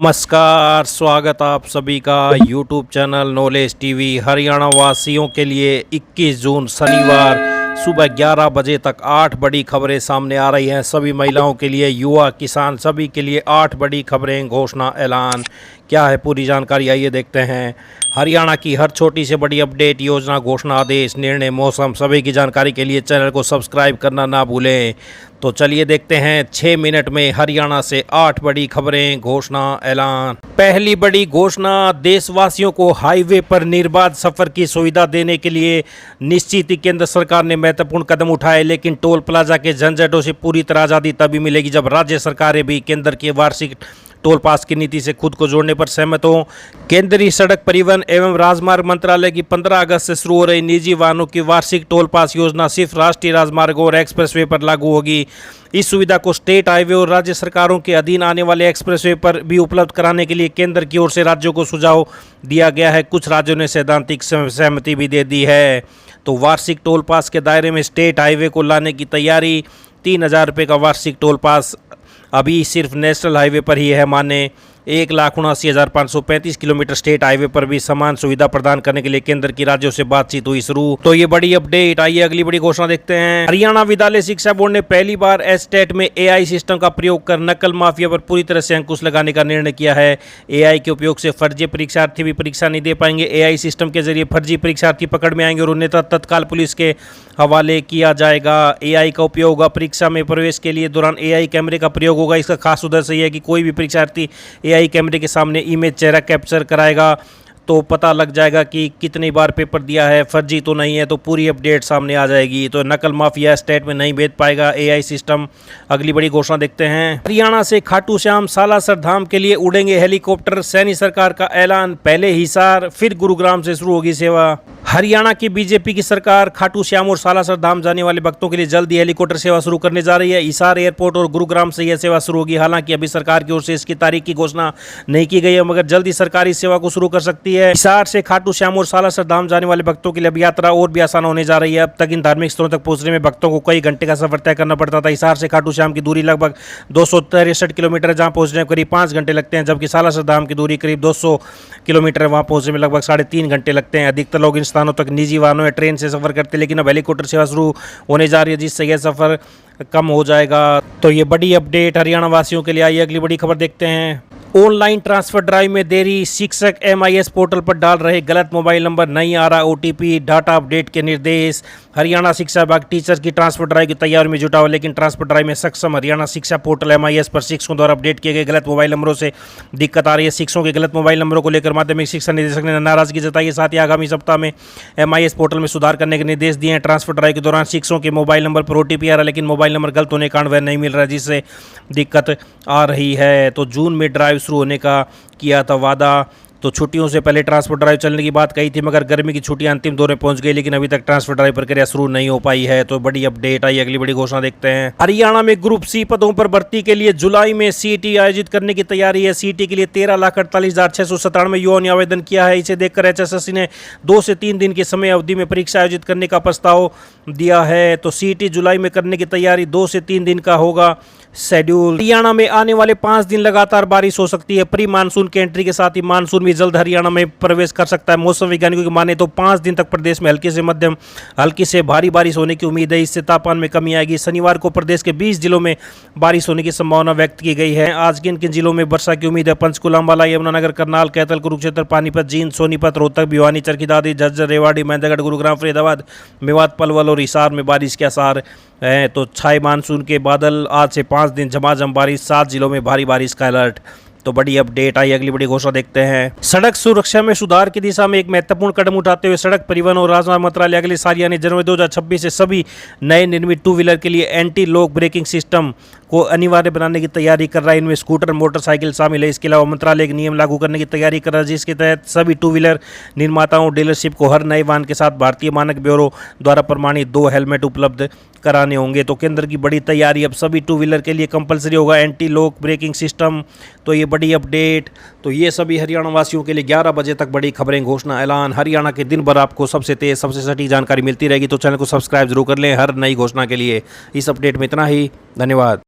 नमस्कार, स्वागत आप सभी का YouTube channel knowledge TV. Haryana वासियों के लिए 21 जून शनिवार सुबह 11 बजे तक 8 बड़ी खबरें सामने आ रही हैं। सभी महिलाओं के लिए, युवा, किसान, सभी के लिए 8 बड़ी खबरें, घोषणा, ऐलान। क्या है पूरी जानकारी, आइए देखते हैं। हरियाणा की हर छोटी से बड़ी अपडेट, योजना, घोषणा, आदेश, निर्णय, मौसम, सभी की जानकारी के लिए चैनल को सब्सक्राइब करना ना भूलें। तो चलिए देखते हैं 6 मिनट में हरियाणा से 8 बड़ी खबरें, घोषणा, ऐलान। पहली बड़ी घोषणा, देशवासियों को हाईवे पर निर्बाध सफर की सुविधा देने के लिए निश्चित ही केंद्र सरकार ने महत्वपूर्ण कदम उठाए, लेकिन टोल प्लाजा के झंझटों से पूरी तरह आज़ादी तभी मिलेगी जब राज्य सरकारें भी केंद्र की वार्षिक टोल पास की नीति से खुद को जोड़ने पर सहमत हों। केंद्रीय सड़क परिवहन एवं राजमार्ग मंत्रालय की 15 अगस्त से शुरू हो रही निजी वाहनों की वार्षिक टोल पास योजना सिर्फ राष्ट्रीय राजमार्गों और एक्सप्रेसवे पर लागू होगी। इस सुविधा को स्टेट हाईवे और राज्य सरकारों के अधीन आने वाले एक्सप्रेसवे पर भी उपलब्ध कराने के लिए केंद्र की ओर से राज्यों को सुझाव दिया गया है। कुछ राज्यों ने सैद्धांतिक सहमति भी दे दी है। तो वार्षिक टोल पास के दायरे में स्टेट हाईवे को लाने की तैयारी। 3,000 रुपये का वार्षिक टोल पास अभी सिर्फ नेशनल हाईवे पर ही है माने। 1,79,535 किलोमीटर स्टेट हाईवे पर भी समान सुविधा प्रदान करने के लिए केंद्र की राज्यों से बातचीत हुई शुरू। तो ये बड़ी अपडेट। आइए अगली बड़ी घोषणा देखते हैं। हरियाणा विद्यालय शिक्षा बोर्ड ने पहली बार एस्टेट में AI सिस्टम का प्रयोग कर नकल माफिया पर पूरी तरह से अंकुश लगाने का निर्णय किया है। AI के उपयोग से फर्जी परीक्षार्थी भी परीक्षा नहीं दे पाएंगे। AI सिस्टम के जरिए फर्जी परीक्षार्थी पकड़ में आएंगे और उन्हें तत्काल पुलिस के हवाले किया जाएगा। AI का उपयोग परीक्षा में प्रवेश के लिए दौरान AI कैमरे का प्रयोग होगा। इसका खास उद्देश्य यह है कि कोई भी परीक्षार्थी AI कैमरे के सामने इमेज चेहरा कैप्चर कराएगा तो पता लग जाएगा कि कितनी बार पेपर दिया है, फर्जी तो नहीं है, तो पूरी अपडेट सामने आ जाएगी। तो नकल माफिया स्टेट में नहीं भेज पाएगा AI सिस्टम। अगली बड़ी घोषणा देखते हैं। हरियाणा से खाटू श्याम सालासर धाम के लिए उड़ेंगे हेलीकॉप्टर, सैनी सरकार का ऐलान। पहले हिसार फिर गुरुग्राम से शुरू होगी सेवा। हरियाणा की बीजेपी की सरकार खाटू श्याम और सालासर धाम जाने वाले भक्तों के लिए जल्द ही हेलीकॉप्टर सेवा शुरू करने जा रही है। हिसार एयरपोर्ट और गुरुग्राम से यह सेवा शुरू होगी। हालांकि अभी सरकार की ओर से इसकी तारीख की घोषणा नहीं की गई है, मगर जल्द ही सरकार इस सेवा को शुरू कर सकती है। हिसार से खाटू श्याम और सालासर धाम जाने वाले भक्तों के लिए अब यात्रा और भी आसान होने जा रही है। अब तक इन धार्मिक स्थलों तक पहुंचने में भक्तों को कई घंटे का सफर तय करना पड़ता था। हिसार से खाटू श्याम की दूरी लगभग 263 किलोमीटर है, जहां पहुंचने में करीब 5 घंटे लगते हैं, जबकि सालासर धाम की दूरी करीब 200 किलोमीटर है, वहां पहुंचने में लगभग 3.5 घंटे लगते हैं। अधिकतर लोग इन स्थानों तक निजी वाहनों या ट्रेन से सफर करते हैं, लेकिन अब हेलीकॉप्टर सेवा शुरू होने जा रही है, जिससे यह सफर कम हो जाएगा। तो ये बड़ी अपडेट हरियाणा वासियों के लिए आई। अगली बड़ी खबर देखते हैं। ऑनलाइन ट्रांसफर ड्राइव में देरी, शिक्षक MIS पोर्टल पर डाल रहे गलत मोबाइल नंबर, नहीं आ रहा OTP, डाटा अपडेट के निर्देश। हरियाणा शिक्षा विभाग टीचर की ट्रांसफर ड्राइव की तैयारी में जुटा हुआ, लेकिन ट्रांसफर ड्राइव में सक्षम हरियाणा शिक्षा पोर्टल MIS पर शिक्षकों द्वारा अपडेट किए गए गलत मोबाइल नंबरों से दिक्कत आ रही है। शिक्षकों के गलत मोबाइल नंबरों को लेकर माध्यमिक शिक्षा निदेशक ने नाराजगी जताई है। साथ ही आगामी सप्ताह में MIS पोर्टल में सुधार करने के निर्देश दिए हैं। ट्रांसफर ड्राइव के दौरान शिक्षकों के मोबाइल नंबर पर OTP आ रहा है, लेकिन मोबाइल नंबर गलत होने के कारण वह नहीं मिल रहा है, जिससे दिक्कत आ रही है। तो जून में ड्राइव शुरू होने का किया था वादा। तो छुट्टियों से पहले ट्रांसफर ड्राइव चलने की बात कही थी, मगर गर्मी की छुट्टियां अंतिम दौर में पहुंच गई, लेकिन अभी तक ट्रांसफर ड्राइव प्रक्रिया शुरू नहीं हो पाई है। तो बड़ी अपडेट आई। अगली बड़ी घोषणा देखते हैं। हरियाणा में ग्रुप C पदों पर भर्ती के लिए जुलाई में CET आयोजित करने की तैयारी है। CET के लिए 13,48,697 युवाओं ने आवेदन किया है। इसे देखकर HSSC ने 2 से 3 दिन की समय अवधि में परीक्षा आयोजित करने का प्रस्ताव दिया है। तो CET जुलाई में करने की तैयारी, 2 से 3 दिन का होगा शेड्यूल। हरियाणा में आने वाले 5 दिन लगातार बारिश हो सकती है। प्री मानसून के एंट्री के साथ ही मानसून भी जल्द हरियाणा में प्रवेश कर सकता है। मौसम वैज्ञानिकों की माने तो 5 दिन तक प्रदेश में हल्की से मध्यम, हल्की से भारी बारिश होने की उम्मीद है। इससे तापमान में कमी आएगी। शनिवार को प्रदेश के 20 जिलों में बारिश होने की संभावना व्यक्त की गई है। आज किन किन जिलों में वर्षा की उम्मीद है? पंचकुला, अंबाला, यमुनानगर, करनाल, कैथल, कुरुक्षेत्र, पानीपत, जींद, सोनीपत, रोहतक, भिवानी, चरखी दादरी, झज्जर, रेवाड़ी, मेंढरगढ़, गुरुग्राम, फरीदाबाद, मेवात, पलवल और हिसार में बारिश के आसार है। तो छाए मानसून के बादल, आज से 5 दिन झमाझम बारिश, 7 जिलों में भारी बारिश का अलर्ट। तो बड़ी अपडेट आई। अगली बड़ी घोषणा देखते हैं। सड़क सुरक्षा में सुधार की दिशा में एक महत्वपूर्ण कदम उठाते हुए सड़क परिवहन और राजमार्ग मंत्रालय अगले साल यानी जनवरी 2026 से सभी नए निर्मित 2 व्हीलर के लिए एंटी लॉक ब्रेकिंग सिस्टम को अनिवार्य बनाने की तैयारी कर रहा है। इनमें स्कूटर, मोटरसाइकिल शामिल है। इसके अलावा मंत्रालय एक नियम लागू करने की तैयारी कर रहा है, जिसके तहत सभी 2 व्हीलर निर्माताओं, डीलरशिप को हर नए वाहन के साथ भारतीय मानक ब्यूरो द्वारा प्रमाणित 2 हेलमेट उपलब्ध कराने होंगे। तो केंद्र की बड़ी तैयारी, अब सभी 2 व्हीलर के लिए कंपलसरी होगा एंटी लॉक ब्रेकिंग सिस्टम। तो ये बड़ी अपडेट। तो ये सभी हरियाणा वासियों के लिए 11 बजे तक बड़ी खबरें, घोषणा, ऐलान। हरियाणा के दिन भर आपको सबसे तेज, सबसे सटीक जानकारी मिलती रहेगी। तो चैनल को सब्सक्राइब जरूर कर लें हर नई घोषणा के लिए। इस अपडेट में इतना ही। धन्यवाद।